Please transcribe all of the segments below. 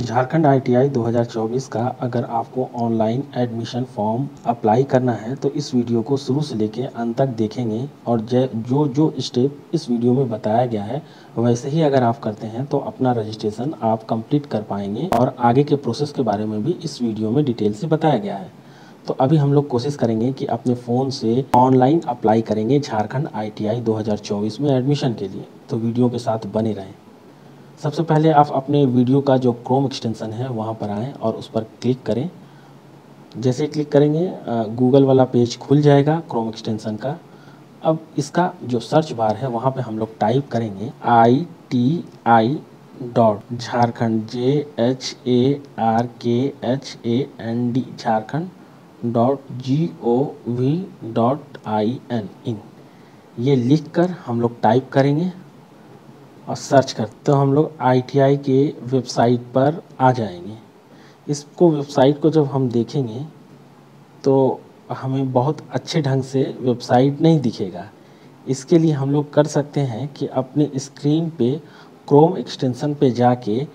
Jharkhand ITI 2024 का अगर आपको ऑनलाइन एडमिशन फॉर्म अप्लाई करना है तो इस वीडियो को शुरू से लेके अंत तक देखेंगे और जो जो स्टेप इस वीडियो में बताया गया है वैसे ही अगर आप करते हैं तो अपना रजिस्ट्रेशन आप कंप्लीट कर पाएंगे। और आगे के प्रोसेस के बारे में भी इस वीडियो में डिटेल से बताया गया है। तो अभी हम लोग कोशिश करेंगे कि अपने फ़ोन से ऑनलाइन अप्लाई करेंगे झारखंड आईटीआई 2024 में एडमिशन के लिए। तो वीडियो के साथ बने रहें। सबसे पहले आप अपने वीडियो का जो क्रोम एक्सटेंशन है वहाँ पर आएँ और उस पर क्लिक करें। जैसे ही क्लिक करेंगे गूगल वाला पेज खुल जाएगा क्रोम एक्सटेंशन का। अब इसका जो सर्च बार है वहाँ पे हम लोग टाइप करेंगे ITI dot Jharkhand JHARKHAND Jharkhand .gov.in इन ये लिख कर हम लोग टाइप करेंगे और सर्च करते तो हम लोग आईटीआई के वेबसाइट पर आ जाएंगे। इसको वेबसाइट को जब हम देखेंगे तो हमें बहुत अच्छे ढंग से वेबसाइट नहीं दिखेगा। इसके लिए हम लोग कर सकते हैं कि अपने स्क्रीन पे क्रोम एक्सटेंशन पे जाके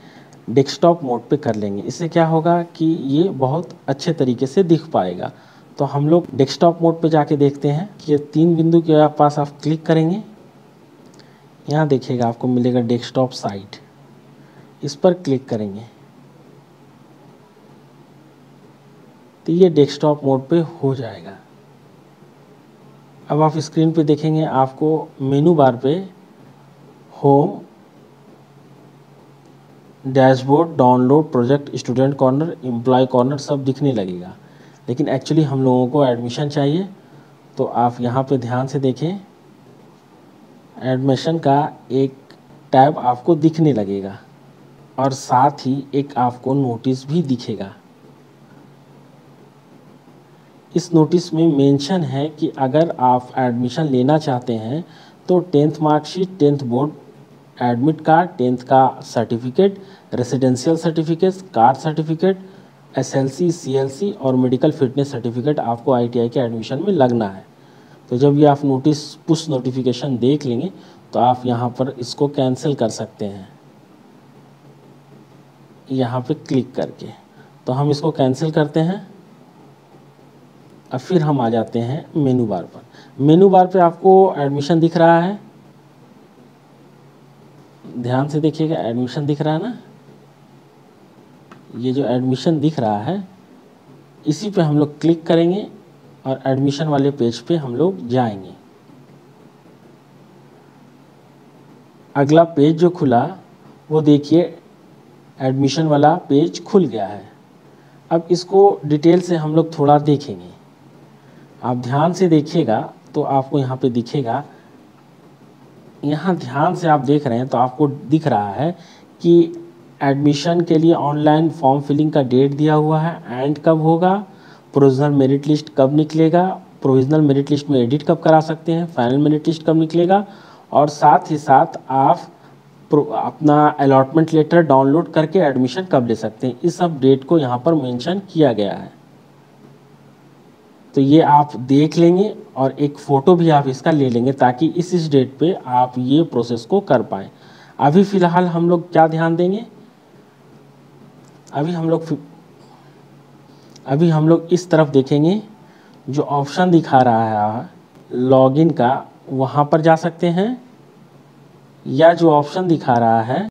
डेस्कटॉप मोड पे कर लेंगे। इससे क्या होगा कि ये बहुत अच्छे तरीके से दिख पाएगा। तो हम लोग डेस्कटॉप मोड पे जाके देखते हैं कि ये 3 बिंदु के पास आप क्लिक करेंगे। यहाँ देखिएगा आपको मिलेगा डेस्कटॉप साइट, इस पर क्लिक करेंगे तो ये डेस्कटॉप मोड पे हो जाएगा। अब आप स्क्रीन पे देखेंगे आपको मेनू बार पे home, dashboard, download, project, student corner, employ corner सब दिखने लगेगा। लेकिन एक्चुअली हम लोगों को एडमिशन चाहिए तो आप यहाँ पे ध्यान से देखें, एडमिशन का एक टैब आपको दिखने लगेगा और साथ ही एक आपको नोटिस भी दिखेगा। इस नोटिस में मेंशन है कि अगर आप एडमिशन लेना चाहते हैं तो 10th marksheet, 10th board admit card, 10th का certificate, residential certificate, caste certificate, SLC, CLC और मेडिकल फिटनेस सर्टिफिकेट आपको आईटीआई के एडमिशन में लगना है। तो जब ये आप नोटिस पुश नोटिफिकेशन देख लेंगे तो आप यहाँ पर इसको कैंसिल कर सकते हैं यहाँ पे क्लिक करके। तो हम इसको कैंसिल करते हैं और फिर हम आ जाते हैं मेनू बार पर। मेनू बार पे आपको एडमिशन दिख रहा है, ध्यान से देखिएगा, एडमिशन दिख रहा है ना। ये जो एडमिशन दिख रहा है इसी पे हम लोग क्लिक करेंगे और एडमिशन वाले पेज पे हम लोग जाएंगे। अगला पेज जो खुला वो देखिए एडमिशन वाला पेज खुल गया है। अब इसको डिटेल से हम लोग थोड़ा देखेंगे। आप ध्यान से देखिएगा तो आपको यहाँ पे दिखेगा, यहाँ ध्यान से आप देख रहे हैं तो आपको दिख रहा है कि एडमिशन के लिए ऑनलाइन फॉर्म फिलिंग का डेट दिया हुआ है, एंड कब होगा, प्रोविजनल मेरिट लिस्ट कब निकलेगा, प्रोविजनल मेरिट लिस्ट में एडिट कब करा सकते हैं, फाइनल मेरिट लिस्ट कब निकलेगा और साथ ही साथ आप अपना अलॉटमेंट लेटर डाउनलोड करके एडमिशन कब ले सकते हैं। इस सब डेट को यहाँ पर मेंशन किया गया है। तो ये आप देख लेंगे और एक फ़ोटो भी आप इसका ले लेंगे ताकि इस डेट पे आप ये प्रोसेस को कर पाएँ। अभी फ़िलहाल हम लोग क्या ध्यान देंगे, अभी हम लोग इस तरफ देखेंगे, जो ऑप्शन दिखा रहा है लॉगिन का वहाँ पर जा सकते हैं, या जो ऑप्शन दिखा रहा है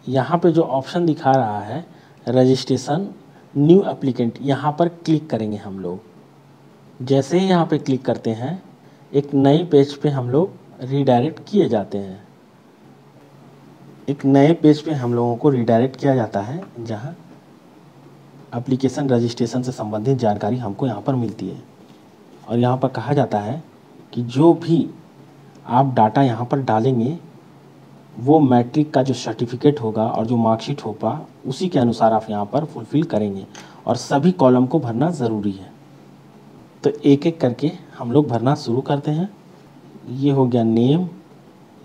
यहाँ पे जो ऑप्शन दिखा रहा है रजिस्ट्रेशन न्यू एप्लीकेंट, यहाँ पर क्लिक करेंगे हम लोग। जैसे ही यहाँ पे क्लिक करते हैं एक नई पेज पे हम लोग रीडायरेक्ट किए जाते हैं। एक नए पेज पे हम लोगों को रीडायरेक्ट किया जाता है जहाँ एप्लीकेशन रजिस्ट्रेशन से संबंधित जानकारी हमको यहाँ पर मिलती है। और यहाँ पर कहा जाता है कि जो भी आप डाटा यहाँ पर डालेंगे वो मैट्रिक का जो सर्टिफिकेट होगा और जो मार्कशीट होगा उसी के अनुसार आप यहाँ पर फुलफ़िल करेंगे और सभी कॉलम को भरना ज़रूरी है। तो एक एक करके हम लोग भरना शुरू करते हैं। ये हो गया नेम,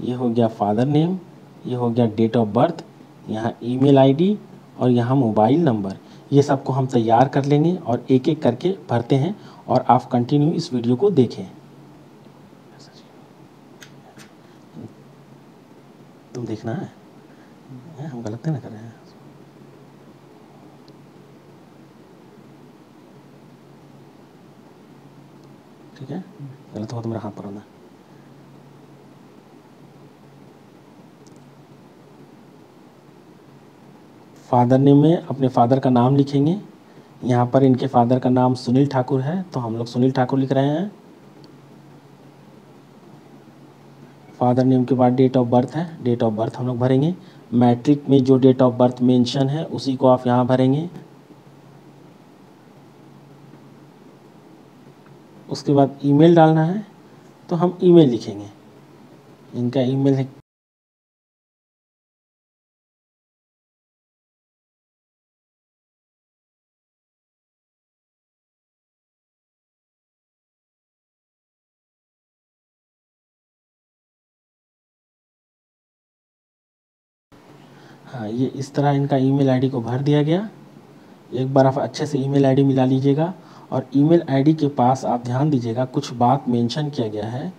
ये हो गया फादर नेम, ये हो गया डेट ऑफ बर्थ, यहाँ ईमेल आईडी और यहाँ मोबाइल नंबर। ये सब को हम तैयार कर लेंगे और एक एक करके भरते हैं और आप कंटिन्यू इस वीडियो को देखें। तुम देखना है, हम गलत नहीं ना कर रहे हैं। ठीक है, गलत हो तो मेरा हाथ पकड़ना। फादर नेम में अपने फादर का नाम लिखेंगे। यहाँ पर इनके फादर का नाम सुनील ठाकुर है, तो हम लोग सुनील ठाकुर लिख रहे हैं। फादर नेम के बाद डेट ऑफ बर्थ है, डेट ऑफ बर्थ हम लोग भरेंगे। मैट्रिक में जो डेट ऑफ बर्थ मेंशन है उसी को आप यहाँ भरेंगे। उसके बाद ईमेल डालना है, तो हम ईमेल लिखेंगे। इनका ईमेल है, हाँ ये इस तरह इनका ईमेल आईडी को भर दिया गया। एक बार आप अच्छे से ईमेल आईडी मिला लीजिएगा। और ईमेल आईडी के पास आप ध्यान दीजिएगा, कुछ बात मेंशन किया गया है।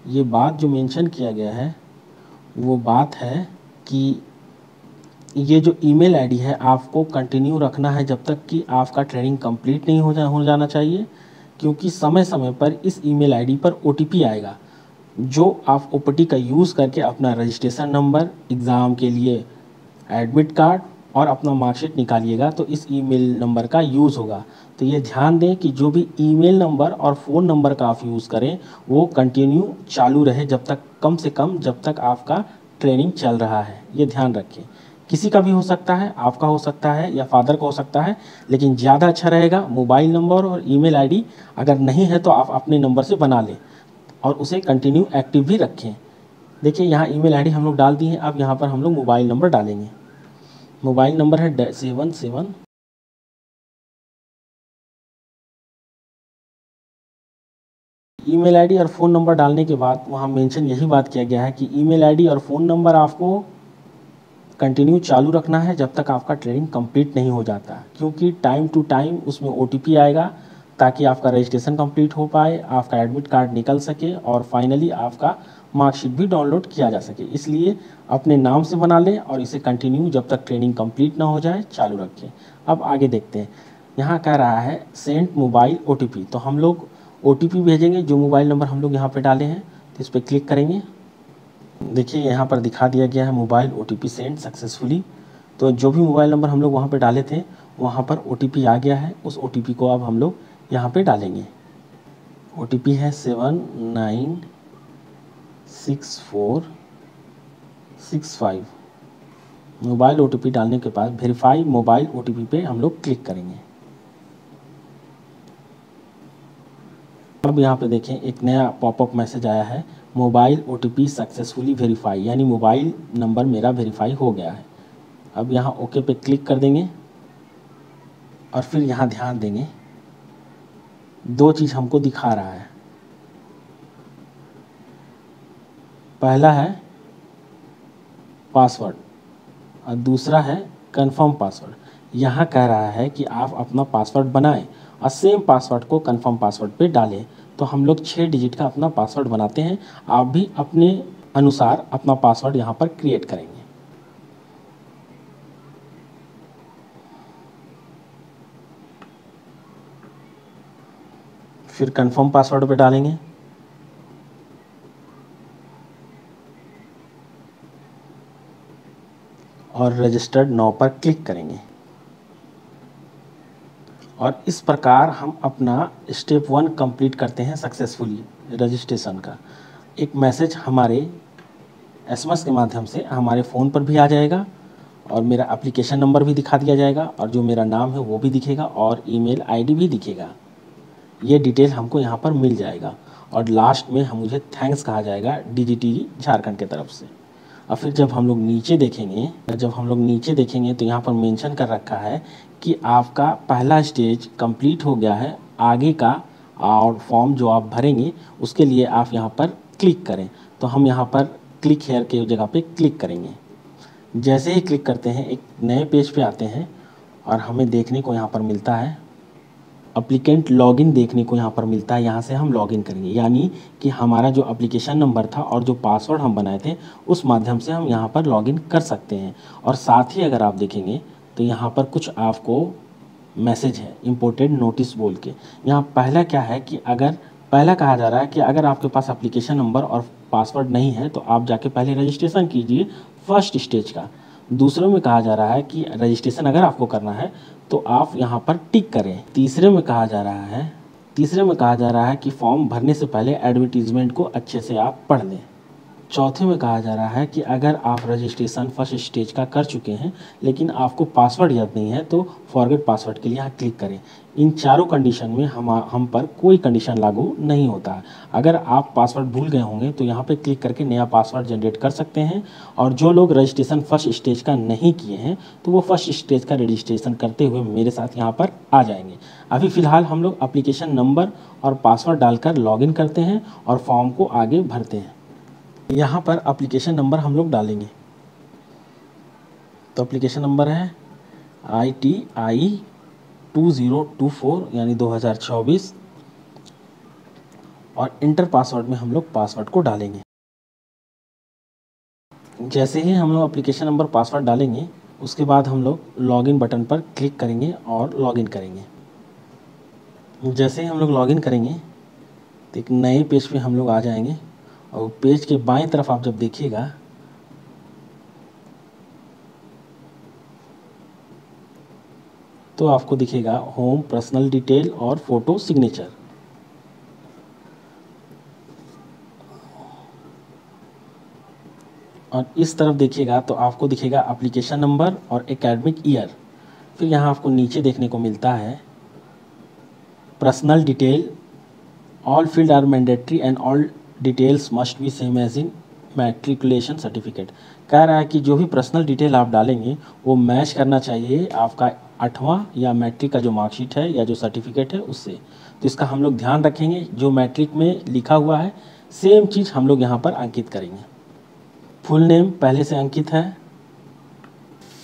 ये बात जो मेंशन किया गया है वो बात है कि ये जो ईमेल आईडी है आपको कंटिन्यू रखना है जब तक कि आपका ट्रेनिंग कंप्लीट नहीं हो जाना चाहिए, क्योंकि समय समय पर इस ईमेल आईडी पर ओटीपी आएगा, जो आप ओटीपी का यूज़ करके अपना रजिस्ट्रेशन नंबर, एग्ज़ाम के लिए एडमिट कार्ड और अपना मार्कशीट निकालिएगा, तो इस ईमेल नंबर का यूज़ होगा। तो ये ध्यान दें कि जो भी ईमेल नंबर और फ़ोन नंबर का आप यूज़ करें वो कंटिन्यू चालू रहे, जब तक कम से कम जब तक आपका ट्रेनिंग चल रहा है। ये ध्यान रखें। किसी का भी हो सकता है, आपका हो सकता है या फादर का हो सकता है, लेकिन ज़्यादा अच्छा रहेगा मोबाइल नंबर और ईमेल आईडी अगर नहीं है तो आप अपने नंबर से बना लें और उसे कंटिन्यू एक्टिव भी रखें। देखिए यहाँ ईमेल आईडी हम लोग डाल दी है। अब यहाँ पर हम लोग मोबाइल नंबर डालेंगे। मोबाइल नंबर है 77। ईमेल आईडी और फ़ोन नंबर डालने के बाद वहाँ मेंशन यही बात किया गया है कि ईमेल आईडी और फ़ोन नंबर आपको कंटिन्यू चालू रखना है जब तक आपका ट्रेनिंग कंप्लीट नहीं हो जाता, क्योंकि टाइम टू टाइम उसमें ओटीपी आएगा ताकि आपका रजिस्ट्रेशन कंप्लीट हो पाए, आपका एडमिट कार्ड निकल सके और फाइनली आपका मार्कशीट भी डाउनलोड किया जा सके। इसलिए अपने नाम से बना लें और इसे कंटिन्यू जब तक ट्रेनिंग कंप्लीट ना हो जाए चालू रखें। अब आगे देखते हैं। यहाँ कह रहा है सेंड मोबाइल ओटीपी, तो हम लोग ओटीपी भेजेंगे जो मोबाइल नंबर हम लोग यहाँ पे डाले हैं, तो इस पर क्लिक करेंगे। देखिए यहाँ पर दिखा दिया गया है मोबाइल ओटीपी सेंड सक्सेसफुली। तो जो भी मोबाइल नंबर हम लोग वहाँ पे डाले थे वहाँ पर ओटीपी आ गया है। उस ओटीपी को अब हम लोग यहाँ पे डालेंगे। ओटीपी है 796465। मोबाइल ओटीपी डालने के बाद वेरीफाई मोबाइल ओटीपी पे हम लोग क्लिक करेंगे। अब यहाँ पे देखें एक नया पॉपअप मैसेज आया है, मोबाइल ओटीपी सक्सेसफुली वेरीफाई, यानी मोबाइल नंबर मेरा वेरीफाई हो गया है। अब यहाँ ओके पे क्लिक कर देंगे और फिर यहाँ ध्यान देंगे दो चीज़ हमको दिखा रहा है। पहला है पासवर्ड और दूसरा है कंफर्म पासवर्ड। यहाँ कह रहा है कि आप अपना पासवर्ड बनाएं और सेम पासवर्ड को कंफर्म पासवर्ड पे डालें। तो हम लोग 6 डिजिट का अपना पासवर्ड बनाते हैं। आप भी अपने अनुसार अपना पासवर्ड यहाँ पर क्रिएट करेंगे। फिर कंफर्म पासवर्ड पे डालेंगे और रजिस्टर्ड नाउ पर क्लिक करेंगे। और इस प्रकार हम अपना स्टेप 1 कंप्लीट करते हैं सक्सेसफुली रजिस्ट्रेशन का। एक मैसेज हमारे एसएमएस के माध्यम से हमारे फ़ोन पर भी आ जाएगा और मेरा एप्लीकेशन नंबर भी दिखा दिया जाएगा और जो मेरा नाम है वो भी दिखेगा और ईमेल आईडी भी दिखेगा। ये डिटेल हमको यहाँ पर मिल जाएगा और लास्ट में हम मुझे थैंक्स कहा जाएगा डीजीटी झारखंड की तरफ से। और फिर जब हम लोग नीचे देखेंगे तो यहाँ पर मेंशन कर रखा है कि आपका पहला स्टेज कंप्लीट हो गया है। आगे का और फॉर्म जो आप भरेंगे उसके लिए आप यहाँ पर क्लिक करें। तो हम यहाँ पर क्लिक हेयर के जगह पे क्लिक करेंगे। जैसे ही क्लिक करते हैं एक नए पेज पे आते हैं और हमें देखने को यहाँ पर मिलता है एप्लीकेंट लॉगिन देखने को यहाँ पर मिलता है। यहाँ से हम लॉगिन करेंगे, यानी कि हमारा जो एप्लीकेशन नंबर था और जो पासवर्ड हम बनाए थे उस माध्यम से हम यहाँ पर लॉगिन कर सकते हैं। और साथ ही अगर आप देखेंगे तो यहाँ पर कुछ आपको मैसेज है इम्पोर्टेंट नोटिस बोल के। यहाँ पहला क्या है कि अगर पहला कहा जा रहा है कि अगर आपके पास एप्लीकेशन नंबर और पासवर्ड नहीं है तो आप जाके पहले रजिस्ट्रेशन कीजिए फर्स्ट स्टेज का। दूसरे में कहा जा रहा है कि रजिस्ट्रेशन अगर आपको करना है तो आप यहाँ पर टिक करें। तीसरे में कहा जा रहा है कि फॉर्म भरने से पहले एडवर्टीजमेंट को अच्छे से आप पढ़ लें। चौथे में कहा जा रहा है कि अगर आप रजिस्ट्रेशन फर्स्ट स्टेज का कर चुके हैं लेकिन आपको पासवर्ड याद नहीं है तो फॉरगेट पासवर्ड के लिए यहाँ क्लिक करें। इन चारों कंडीशन में हम पर कोई कंडीशन लागू नहीं होता है। अगर आप पासवर्ड भूल गए होंगे तो यहाँ पे क्लिक करके नया पासवर्ड जनरेट कर सकते हैं। और जो लोग रजिस्ट्रेशन फर्स्ट स्टेज का नहीं किए हैं तो वो फर्स्ट स्टेज का रजिस्ट्रेशन करते हुए मेरे साथ यहाँ पर आ जाएंगे। अभी फ़िलहाल हम लोग एप्लीकेशन नंबर और पासवर्ड डालकर लॉगिन करते हैं और फॉर्म को आगे भरते हैं। यहाँ पर एप्लीकेशन नंबर हम लोग डालेंगे, तो एप्लीकेशन नंबर है ITI 2024 यानी 2024 और इंटर पासवर्ड में हम लोग पासवर्ड को डालेंगे। जैसे ही हम लोग एप्लीकेशन नंबर पासवर्ड डालेंगे उसके बाद हम लोग लॉगिन बटन पर क्लिक करेंगे और लॉगिन करेंगे। जैसे ही हम लोग लॉगिन करेंगे तो एक नए पेज पे हम लोग आ जाएंगे और पेज के बाएं तरफ आप जब देखिएगा तो आपको दिखेगा होम, पर्सनल डिटेल और फोटो सिग्नेचर। और इस तरफ देखिएगा तो आपको दिखेगा एप्लीकेशन नंबर और एकेडमिक ईयर। फिर यहाँ आपको नीचे देखने को मिलता है personal detail, all field are mandatory and all details must be same as in matriculation certificate. कह रहा है कि जो भी पर्सनल डिटेल आप डालेंगे वो मैच करना चाहिए आपका 8वां या मैट्रिक का जो मार्कशीट है या जो सर्टिफिकेट है उससे। तो इसका हम लोग ध्यान रखेंगे, जो मैट्रिक में लिखा हुआ है सेम चीज़ हम लोग यहाँ पर अंकित करेंगे। फुल नेम पहले से अंकित है,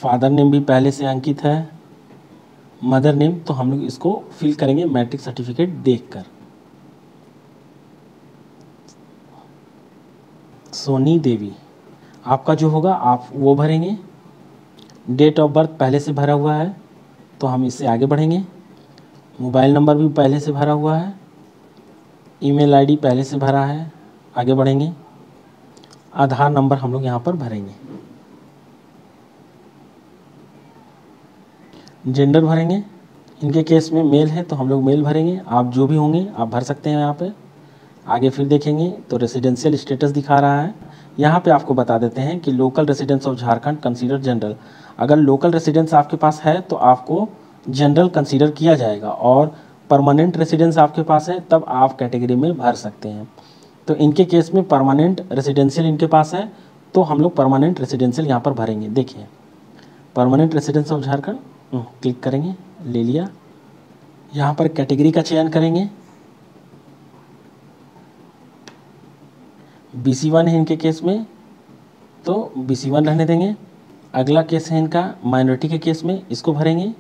फादर नेम भी पहले से अंकित है, मदर नेम तो हम लोग इसको फिल करेंगे मैट्रिक सर्टिफिकेट देखकर। सोनी देवी आपका जो होगा आप वो भरेंगे। डेट ऑफ बर्थ पहले से भरा हुआ है तो हम इससे आगे बढ़ेंगे। मोबाइल नंबर भी पहले से भरा हुआ है, ईमेल आईडी पहले से भरा है, आगे बढ़ेंगे। आधार नंबर हम लोग यहाँ पर भरेंगे। जेंडर भरेंगे, इनके केस में मेल है तो हम लोग मेल भरेंगे, आप जो भी होंगे आप भर सकते हैं यहाँ पे। आगे फिर देखेंगे तो रेसिडेंशियल स्टेटस दिखा रहा है। यहाँ पे आपको बता देते हैं कि local residence of Jharkhand consider general. अगर लोकल रेसिडेंस आपके पास है तो आपको जनरल कंसीडर किया जाएगा और परमानेंट रेसिडेंस आपके पास है तब आप कैटेगरी में भर सकते हैं। तो इनके केस में परमानेंट रेसिडेंशियल इनके पास है तो हम लोग परमानेंट रेसिडेंशियल यहाँ पर भरेंगे। देखिए permanent residence of Jharkhand click करेंगे, ले लिया। यहाँ पर कैटेगरी का चयन करेंगे, BC1 है इनके केस में तो BC1 रहने देंगे। अगला केस है इनका माइनॉरिटी के केस में, इसको भरेंगे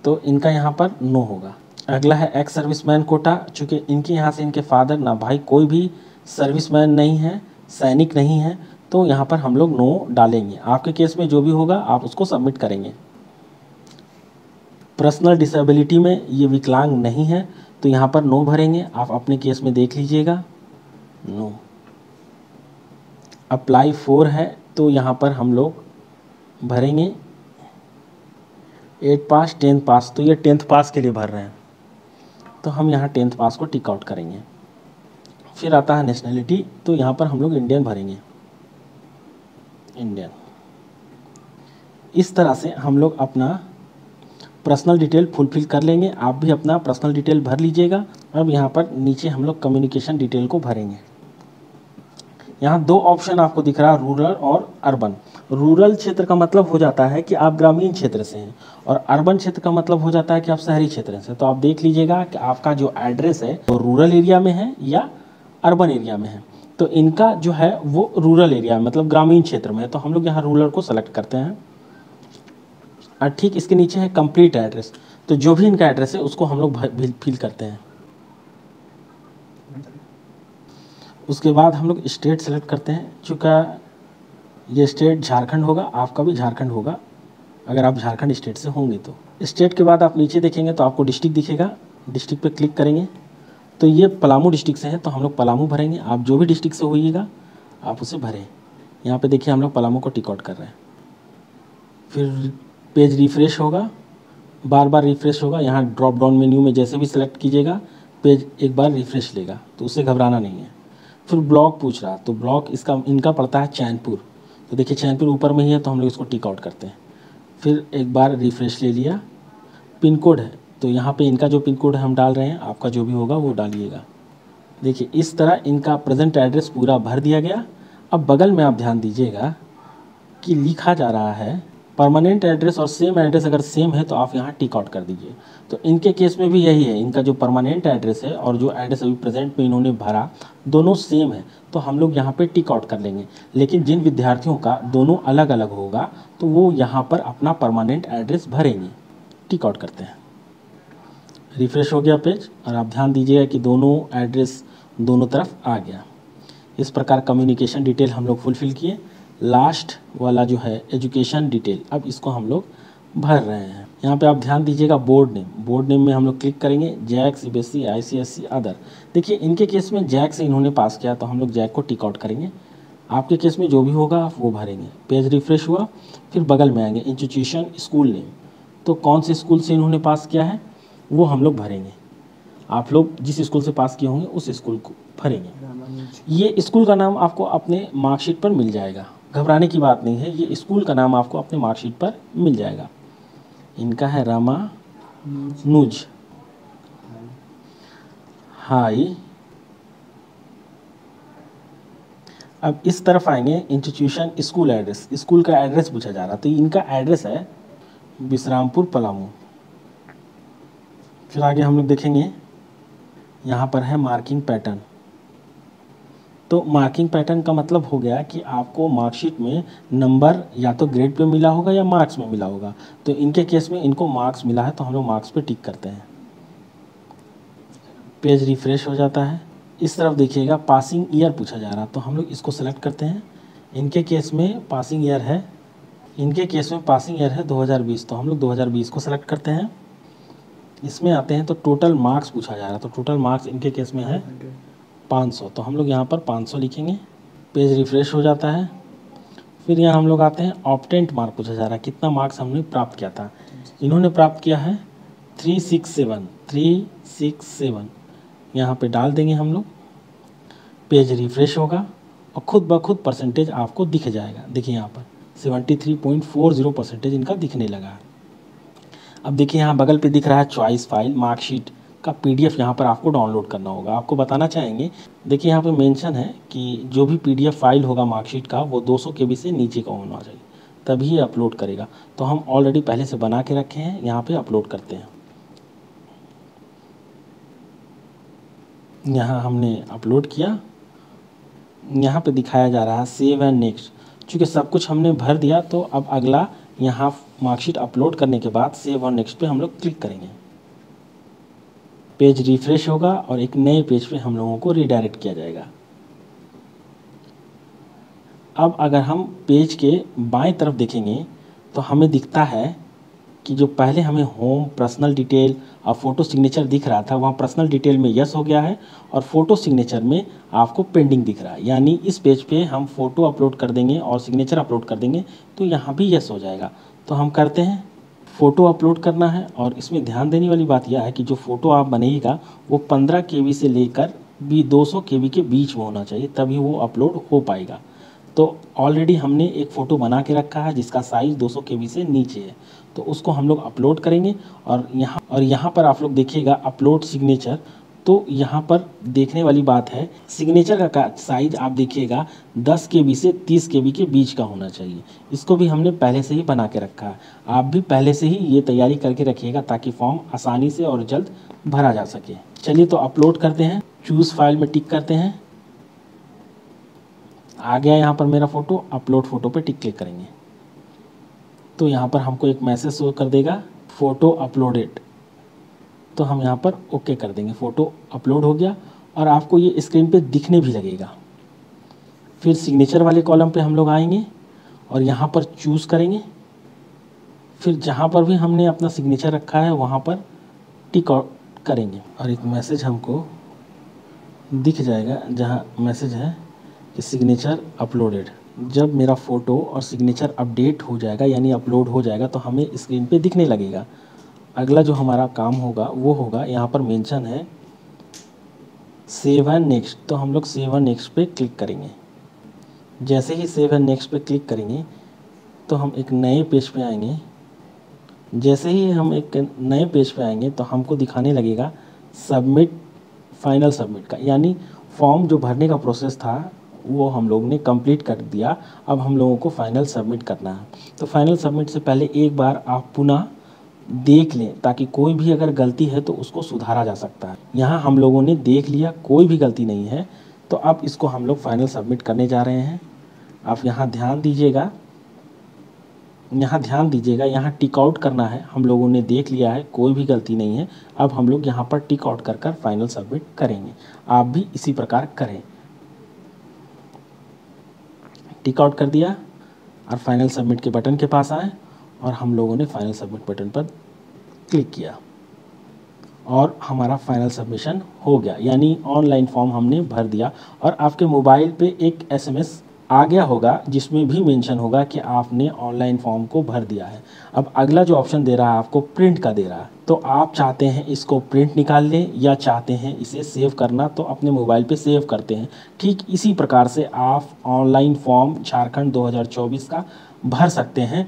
तो इनका यहाँ पर नो होगा। अगला है एक्स सर्विसमैन कोटा, चूँकि इनके यहाँ से इनके फादर ना भाई कोई भी सर्विसमैन नहीं है, सैनिक नहीं है, तो यहाँ पर हम लोग नो डालेंगे। आपके केस में जो भी होगा आप उसको सबमिट करेंगे। पर्सनल डिसेबिलिटी में ये विकलांग नहीं है तो यहाँ पर नो भरेंगे, आप अपने केस में देख लीजिएगा, नो। अप्लाई फॉर है तो यहाँ पर हम लोग भरेंगे 8 पास 10 पास, तो ये 10th पास के लिए भर रहे हैं तो हम यहाँ 10th पास को टिक आउट करेंगे। फिर आता है नेशनलिटी, तो यहाँ पर हम लोग इंडियन भरेंगे, इंडियन। इस तरह से हम लोग अपना पर्सनल डिटेल फुलफिल कर लेंगे। आप भी अपना पर्सनल डिटेल भर लीजिएगा। अब यहाँ पर नीचे हम लोग कम्युनिकेशन डिटेल को भरेंगे। यहाँ 2 ऑप्शन आपको दिख रहा है, रूरल और अर्बन। रूरल क्षेत्र का मतलब हो जाता है कि आप ग्रामीण क्षेत्र से हैं और अर्बन क्षेत्र का मतलब हो जाता है कि आप शहरी क्षेत्र से। तो आप देख लीजिएगा कि आपका जो एड्रेस है वो रूरल एरिया में है या अर्बन एरिया में है। तो इनका जो है वो रूरल एरिया मतलब ग्रामीण क्षेत्र में है, तो हम लोग यहाँ रूरल को सेलेक्ट करते हैं। और ठीक इसके नीचे है कंप्लीट एड्रेस, तो जो भी इनका एड्रेस है उसको हम लोग फिल करते हैं। उसके बाद हम लोग स्टेट सेलेक्ट करते हैं। चूँकि ये स्टेट झारखंड होगा, आपका भी झारखंड होगा अगर आप झारखंड स्टेट से होंगे तो। स्टेट के बाद आप नीचे देखेंगे तो आपको डिस्ट्रिक्ट दिखेगा, डिस्ट्रिक्ट पे क्लिक करेंगे तो ये पलामू डिस्ट्रिक्ट से है तो हम लोग पलामू भरेंगे। आप जो भी डिस्ट्रिक्ट से होइएगा आप उसे भरें। यहाँ पे देखिए हम लोग पलामू को टिक आउट कर रहे हैं। फिर पेज रिफ़्रेश होगा, बार बार रिफ़्रेश होगा। यहाँ ड्रॉप डाउन मेन्यू में जैसे भी सिलेक्ट कीजिएगा पेज एक बार रिफ़्रेश लेगा, तो उससे घबराना नहीं है। फिर ब्लॉक पूछ रहा, तो ब्लॉक इनका पड़ता है चैनपुर। तो देखिए चैनपुर ऊपर में ही है तो हम लोग इसको टिक आउट करते हैं। फिर एक बार रिफ़्रेश ले लिया। पिन कोड है तो यहाँ पे इनका जो पिन कोड है हम डाल रहे हैं, आपका जो भी होगा वो डालिएगा। देखिए इस तरह इनका प्रेजेंट एड्रेस पूरा भर दिया गया। अब बगल में आप ध्यान दीजिएगा कि लिखा जा रहा है परमानेंट एड्रेस और सेम एड्रेस अगर सेम है तो आप यहाँ टिक आउट कर दीजिए। तो इनके केस में भी यही है, इनका जो परमानेंट एड्रेस है और जो एड्रेस अभी प्रेजेंट में इन्होंने भरा दोनों सेम है तो हम लोग यहाँ पे टिक आउट कर लेंगे। लेकिन जिन विद्यार्थियों का दोनों अलग अलग होगा तो वो यहाँ पर अपना परमानेंट एड्रेस भरेंगे। टिक आउट करते हैं। रिफ़्रेश हो गया पेज और आप ध्यान दीजिएगा कि दोनों एड्रेस दोनों तरफ आ गया। इस प्रकार कम्युनिकेशन डिटेल हम लोग फुलफ़िल किए। लास्ट वाला जो है एजुकेशन डिटेल, अब इसको हम लोग भर रहे हैं। यहाँ पे आप ध्यान दीजिएगा बोर्ड नेम में हम लोग क्लिक करेंगे। JAC, CBSE, ICSE, other. देखिए इनके केस में जैक से इन्होंने पास किया तो हम लोग जैक को टिक आउट करेंगे। आपके केस में जो भी होगा आप वो भरेंगे। पेज रिफ़्रेश हुआ, फिर बगल में आएंगे इंस्टीट्यूशन, स्कूल नेम। तो कौन से स्कूल से इन्होंने पास किया है वो हम लोग भरेंगे। आप लोग जिस स्कूल से पास किए होंगे उस स्कूल को भरेंगे। ये स्कूल का नाम आपको अपने मार्कशीट पर मिल जाएगा, घबराने की बात नहीं है। ये स्कूल का नाम आपको अपने मार्कशीट पर मिल जाएगा। इनका है रामानुज हाई। अब इस तरफ आएंगे इंस्टीट्यूशन, स्कूल एड्रेस, स्कूल का एड्रेस पूछा जा रहा तो इनका एड्रेस है विश्रामपुर पलामू। फिर आगे हम लोग देखेंगे यहाँ पर है मार्किंग पैटर्न। तो मार्किंग पैटर्न का मतलब हो गया कि आपको मार्कशीट में नंबर या तो ग्रेड पे मिला होगा या मार्क्स में मिला होगा। तो इनके केस में इनको मार्क्स मिला है तो हम लोग मार्क्स पे टिक करते हैं। पेज रिफ़्रेश हो जाता है। इस तरफ देखिएगा पासिंग ईयर पूछा जा रहा तो हम लोग इसको सेलेक्ट करते हैं। इनके केस में पासिंग ईयर है 2020 तो हम लोग 2020 को सेलेक्ट करते हैं। इसमें आते हैं तो टोटल मार्क्स पूछा जा रहा तो टोटल मार्क्स इनके केस में है 500 तो हम लोग यहाँ पर 500 लिखेंगे। पेज रिफ़्रेश हो जाता है। फिर यहाँ हम लोग आते हैं ऑब्टेंट मार्क पूछा जा रहा है, कितना मार्क्स हमने प्राप्त किया था। इन्होंने प्राप्त किया है 367 यहाँ पे डाल देंगे हम लोग। पेज रिफ़्रेश होगा और खुद ब खुद परसेंटेज आपको दिख जाएगा। देखिए यहाँ पर 73.40% इनका दिखने लगा। अब देखिए यहाँ बगल पे दिख रहा है चॉइस फाइल, मार्कशीट का पीडीएफ यहाँ पर आपको डाउनलोड करना होगा। आपको बताना चाहेंगे, देखिए यहाँ पे मेंशन है कि जो भी पीडीएफ फाइल होगा मार्कशीट का वो 200 KB से नीचे का होना चाहिए तभी ये अपलोड करेगा। तो हम ऑलरेडी पहले से बना के रखे हैं, यहाँ पे अपलोड करते हैं। यहाँ हमने अपलोड किया। यहाँ पे दिखाया जा रहा है सेव एंड नेक्स्ट। चूँकि सब कुछ हमने भर दिया तो अब अगला यहाँ मार्कशीट अपलोड करने के बाद सेव और नेक्स्ट पे हम लोग क्लिक करेंगे। पेज रिफ़्रेश होगा और एक नए पेज पे हम लोगों को रीडायरेक्ट किया जाएगा। अब अगर हम पेज के बाएं तरफ देखेंगे तो हमें दिखता है कि जो पहले हमें होम, पर्सनल डिटेल और फ़ोटो सिग्नेचर दिख रहा था वहाँ पर्सनल डिटेल में यस हो गया है और फ़ोटो सिग्नेचर में आपको पेंडिंग दिख रहा है। यानी इस पेज पे हम फ़ोटो अपलोड कर देंगे और सिग्नेचर अपलोड कर देंगे तो यहाँ भी यस हो जाएगा। तो हम करते हैं, फ़ोटो अपलोड करना है और इसमें ध्यान देने वाली बात यह है कि जो फ़ोटो आप बनाइएगा वो 15 KB से लेकर 200 KB के बीच में होना चाहिए तभी वो अपलोड हो पाएगा। तो ऑलरेडी हमने एक फ़ोटो बना के रखा है जिसका साइज़ 200 KB से नीचे है तो उसको हम लोग अपलोड करेंगे। और यहाँ पर आप लोग देखिएगा अपलोड सिग्नेचर। तो यहाँ पर देखने वाली बात है सिग्नेचर का साइज आप देखिएगा 10 KB से 30 KB के बीच का होना चाहिए। इसको भी हमने पहले से ही बना के रखा है। आप भी पहले से ही ये तैयारी करके रखिएगा ताकि फॉर्म आसानी से और जल्द भरा जा सके। चलिए तो अपलोड करते हैं, चूज़ फाइल में टिक करते हैं। आ गया यहाँ पर मेरा फ़ोटो, अपलोड फ़ोटो पे टिक क्लिक करेंगे तो यहाँ पर हमको एक मैसेज शो कर देगा फ़ोटो अपलोडेड। तो हम यहाँ पर ओके कर देंगे। फ़ोटो अपलोड हो गया और आपको ये स्क्रीन पे दिखने भी लगेगा। फिर सिग्नेचर वाले कॉलम पे हम लोग आएंगे और यहाँ पर चूज़ करेंगे। फिर जहाँ पर भी हमने अपना सिग्नेचर रखा है वहाँ पर टिक करेंगे और एक मैसेज हमको दिख जाएगा जहाँ मैसेज है कि सिग्नेचर अपलोडेड। जब मेरा फ़ोटो और सिग्नेचर अपडेट हो जाएगा यानी अपलोड हो जाएगा तो हमें स्क्रीन पे दिखने लगेगा। अगला जो हमारा काम होगा वो होगा, यहाँ पर मेंशन है सेव एंड नेक्स्ट, तो हम लोग सेव एंड नेक्स्ट पे क्लिक करेंगे। जैसे ही सेव एंड नेक्स्ट पे क्लिक करेंगे तो हम एक नए पेज पे आएंगे। जैसे ही हम एक नए पेज पे आएंगे तो हमको दिखाने लगेगा सबमिट, फाइनल सबमिट का, यानी फॉर्म जो भरने का प्रोसेस था वो हम लोग ने कंप्लीट कर दिया। अब हम लोगों को फाइनल सबमिट करना है। तो फाइनल सबमिट से पहले एक बार आप पुनः देख लें ताकि कोई भी अगर गलती है तो उसको सुधारा जा सकता है। यहाँ हम लोगों ने देख लिया, कोई भी गलती नहीं है, तो अब इसको हम लोग फाइनल सबमिट करने जा रहे हैं। आप यहाँ ध्यान दीजिएगा, यहाँ टिक आउट करना है। हम लोगों ने देख लिया है, कोई भी गलती नहीं है। अब हम लोग यहाँ पर टिक आउट कर फाइनल सबमिट करेंगे। आप भी इसी प्रकार करें। टिक आउट कर दिया और फाइनल सबमिट के बटन के पास आए और हम लोगों ने फाइनल सबमिट बटन पर क्लिक किया और हमारा फाइनल सबमिशन हो गया, यानी ऑनलाइन फॉर्म हमने भर दिया। और आपके मोबाइल पे एक एसएमएस आ गया होगा जिसमें भी मेंशन होगा कि आपने ऑनलाइन फॉर्म को भर दिया है। अब अगला जो ऑप्शन दे रहा है आपको प्रिंट का दे रहा है, तो आप चाहते हैं इसको प्रिंट निकाल लें या चाहते हैं इसे सेव करना, तो अपने मोबाइल पे सेव करते हैं। ठीक इसी प्रकार से आप ऑनलाइन फॉर्म झारखंड 2024 का भर सकते हैं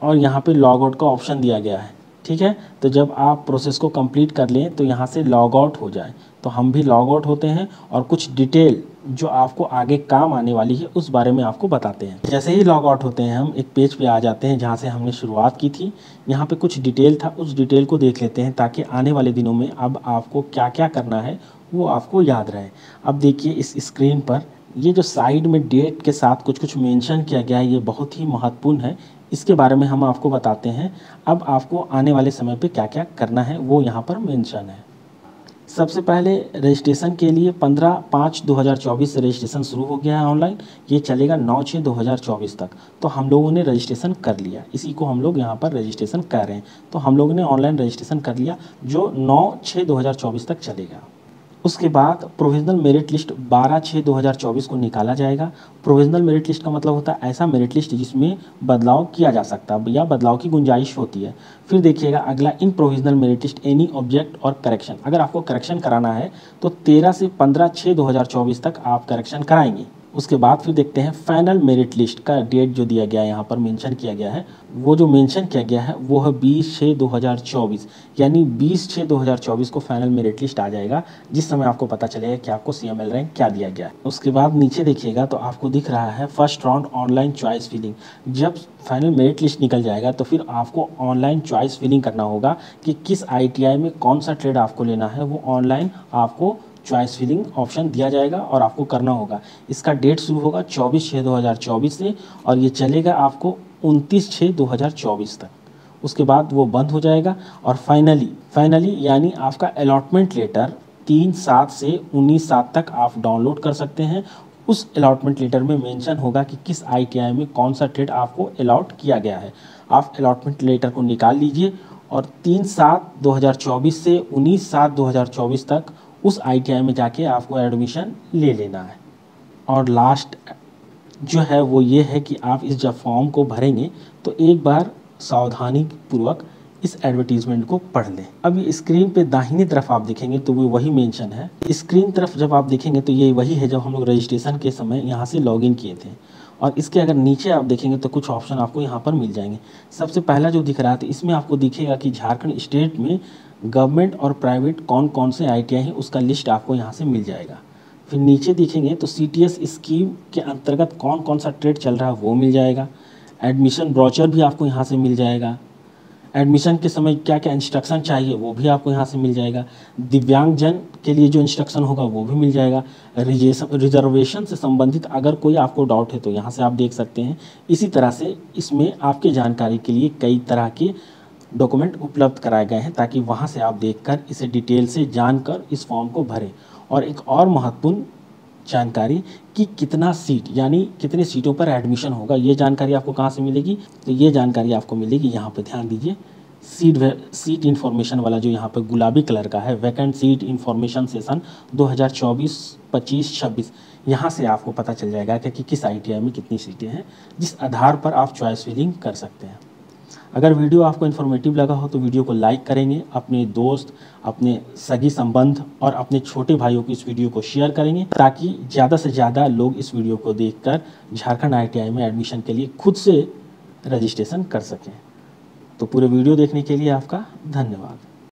और यहाँ पे लॉग आउट का ऑप्शन दिया गया है। ठीक है, तो जब आप प्रोसेस को कंप्लीट कर लें तो यहाँ से लॉग आउट हो जाए, तो हम भी लॉग आउट होते हैं और कुछ डिटेल जो आपको आगे काम आने वाली है उस बारे में आपको बताते हैं। जैसे ही लॉग आउट होते हैं हम एक पेज पे आ जाते हैं जहाँ से हमने शुरुआत की थी। यहाँ पे कुछ डिटेल था, उस डिटेल को देख लेते हैं ताकि आने वाले दिनों में अब आपको क्या क्या करना है वो आपको याद रहे। अब देखिए इस स्क्रीन पर ये जो साइड में डेट के साथ कुछ कुछ मेंशन किया गया है, ये बहुत ही महत्वपूर्ण है। इसके बारे में हम आपको बताते हैं। अब आपको आने वाले समय पे क्या क्या करना है वो यहाँ पर मेंशन है। सबसे पहले रजिस्ट्रेशन के लिए 15/5/2024 से रजिस्ट्रेशन शुरू हो गया है ऑनलाइन। ये चलेगा 9/6/2024 तक। तो हम लोगों ने रजिस्ट्रेशन कर लिया, इसी को हम लोग यहाँ पर रजिस्ट्रेशन कर रहे हैं। तो हम लोगों ने ऑनलाइन रजिस्ट्रेशन कर लिया जो 9/6/2024 तक चलेगा। उसके बाद प्रोविजनल मेरिट लिस्ट 12/6/2024 को निकाला जाएगा। प्रोविजनल मेरिट लिस्ट का मतलब होता है ऐसा मेरिट लिस्ट जिसमें बदलाव किया जा सकता है या बदलाव की गुंजाइश होती है। फिर देखिएगा अगला, इन provisional merit list any object और करेक्शन, अगर आपको करेक्शन कराना है तो 13 से 15/6/2024 तक आप करेक्शन कराएंगे। उसके बाद फिर देखते हैं फाइनल मेरिट लिस्ट का डेट जो दिया गया है, यहाँ पर मेंशन किया गया है, वो जो मेंशन किया गया है वो है 20/6/2024, यानी 20/6/2024 को फाइनल मेरिट लिस्ट आ जाएगा, जिस समय आपको पता चलेगा कि आपको CML रैंक क्या दिया गया है। उसके बाद नीचे देखिएगा तो आपको दिख रहा है first round online choice filling. जब फाइनल मेरिट लिस्ट निकल जाएगा तो फिर आपको ऑनलाइन चॉइस फिलिंग करना होगा कि किस ITI में कौन सा ट्रेड आपको लेना है, वो ऑनलाइन आपको चॉइस फिलिंग ऑप्शन दिया जाएगा और आपको करना होगा। इसका डेट शुरू होगा 24/6/2024 से और ये चलेगा आपको 29/6/2024 तक। उसके बाद वो बंद हो जाएगा और फाइनली यानी आपका अलॉटमेंट लेटर 3/7 से 19/7 तक आप डाउनलोड कर सकते हैं। उस अलॉटमेंट लेटर में मेंशन होगा कि किस ITI में कौन सा ट्रेड आपको अलॉट किया गया है। आप अलॉटमेंट लेटर को निकाल लीजिए और 3/7/2024 से 19/7/2024 तक उस ITI में जाके आपको एडमिशन ले लेना है। और लास्ट जो है वो ये है कि आप इस जब फॉर्म को भरेंगे तो एक बार सावधानी पूर्वक इस एडवर्टीजमेंट को पढ़ लें। अब ये स्क्रीन पे दाहिनी तरफ आप देखेंगे तो वो वही मेंशन है। स्क्रीन तरफ जब आप देखेंगे तो ये वही है जब हम लोग रजिस्ट्रेशन के समय यहाँ से लॉगिन किए थे। और इसके अगर नीचे आप देखेंगे तो कुछ ऑप्शन आपको यहाँ पर मिल जाएंगे। सबसे पहला जो दिख रहा है तो इसमें आपको दिखेगा कि झारखंड स्टेट में गवर्नमेंट और प्राइवेट कौन कौन से ITI हैं उसका लिस्ट आपको यहाँ से मिल जाएगा। फिर नीचे देखेंगे तो CTS स्कीम के अंतर्गत कौन कौन सा ट्रेड चल रहा है वो मिल जाएगा। एडमिशन ब्रोचर भी आपको यहाँ से मिल जाएगा। एडमिशन के समय क्या क्या इंस्ट्रक्शन चाहिए वो भी आपको यहाँ से मिल जाएगा। दिव्यांगजन के लिए जो इंस्ट्रक्शन होगा वो भी मिल जाएगा। रिजर्वेशन से संबंधित अगर कोई आपको डाउट है तो यहाँ से आप देख सकते हैं। इसी तरह से इसमें आपके जानकारी के लिए कई तरह के डॉक्यूमेंट उपलब्ध कराए गए हैं ताकि वहाँ से आप देखकर इसे डिटेल से जानकर इस फॉर्म को भरें। और एक और महत्वपूर्ण जानकारी कि कितना सीट यानी कितने सीटों पर एडमिशन होगा, ये जानकारी आपको कहाँ से मिलेगी, तो ये जानकारी आपको मिलेगी यहाँ पे ध्यान दीजिए सीट इन्फॉर्मेशन वाला जो यहाँ पे गुलाबी कलर का है, वैकेंट सीट इन्फॉर्मेशन सेशन 2024-25-26, यहाँ से आपको पता चल जाएगा कि किस ITI में कितनी सीटें हैं, जिस आधार पर आप चॉइस फिलिंग कर सकते हैं। अगर वीडियो आपको इन्फॉर्मेटिव लगा हो तो वीडियो को लाइक करेंगे, अपने दोस्त, अपने सगी संबंध और अपने छोटे भाइयों को इस वीडियो को शेयर करेंगे, ताकि ज़्यादा से ज़्यादा लोग इस वीडियो को देखकर झारखंड ITI में एडमिशन के लिए खुद से रजिस्ट्रेशन कर सकें। तो पूरे वीडियो देखने के लिए आपका धन्यवाद।